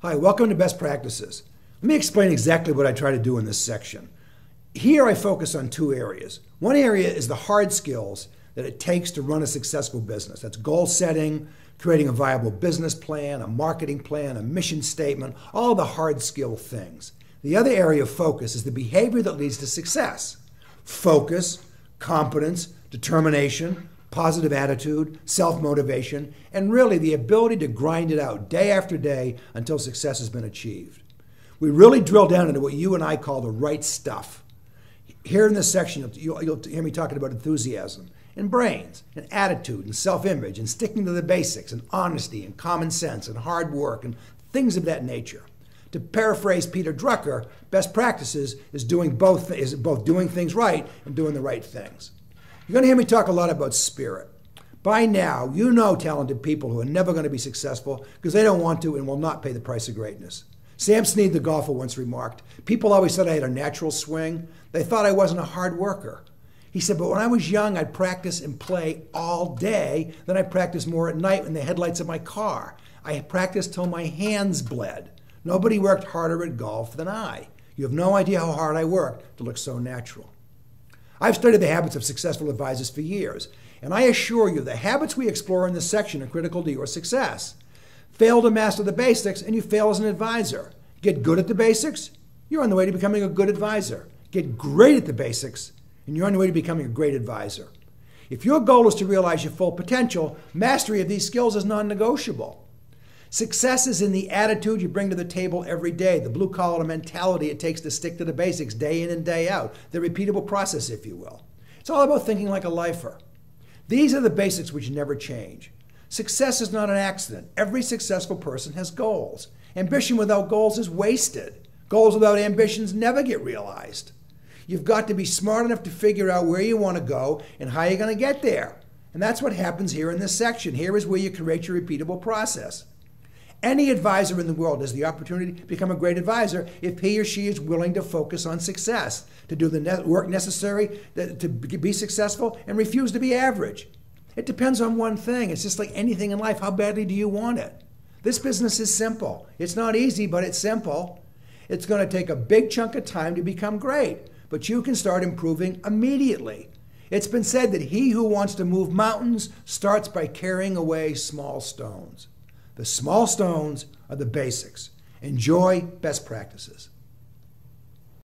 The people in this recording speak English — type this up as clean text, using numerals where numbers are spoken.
Hi, welcome to Best Practices. Let me explain exactly what I try to do in this section. Here I focus on two areas. One area is the hard skills that it takes to run a successful business. That's goal setting, creating a viable business plan, a marketing plan, a mission statement, all the hard skill things. The other area of focus is the behavior that leads to success. Focus, competence, determination, positive attitude, self-motivation, and really the ability to grind it out day after day until success has been achieved. We really drill down into what you and I call the right stuff. Here in this section, you'll hear me talking about enthusiasm and brains and attitude and self-image and sticking to the basics and honesty and common sense and hard work and things of that nature. To paraphrase Peter Drucker, best practices is both doing things right and doing the right things. You're going to hear me talk a lot about spirit. By now, you know talented people who are never going to be successful because they don't want to and will not pay the price of greatness. Sam Snead, the golfer, once remarked, "People always said I had a natural swing. They thought I wasn't a hard worker." He said, "But when I was young, I'd practice and play all day. Then I'd practice more at night in the headlights of my car. I practiced till my hands bled. Nobody worked harder at golf than I. You have no idea how hard I worked to look so natural." I've studied the habits of successful advisors for years, and I assure you the habits we explore in this section are critical to your success. Fail to master the basics, and you fail as an advisor. Get good at the basics, you're on the way to becoming a good advisor. Get great at the basics, and you're on the way to becoming a great advisor. If your goal is to realize your full potential, mastery of these skills is non-negotiable. Success is in the attitude you bring to the table every day, the blue-collar mentality it takes to stick to the basics day in and day out, the repeatable process, if you will. It's all about thinking like a lifer. These are the basics which never change. Success is not an accident. Every successful person has goals. Ambition without goals is wasted. Goals without ambitions never get realized. You've got to be smart enough to figure out where you want to go and how you're going to get there. And that's what happens here in this section. Here is where you create your repeatable process. Any advisor in the world has the opportunity to become a great advisor if he or she is willing to focus on success, to do the work necessary to be successful and refuse to be average. It depends on one thing. It's just like anything in life. How badly do you want it? This business is simple. It's not easy, but it's simple. It's going to take a big chunk of time to become great, but you can start improving immediately. It's been said that he who wants to move mountains starts by carrying away small stones. The small stones are the basics. Enjoy best practices.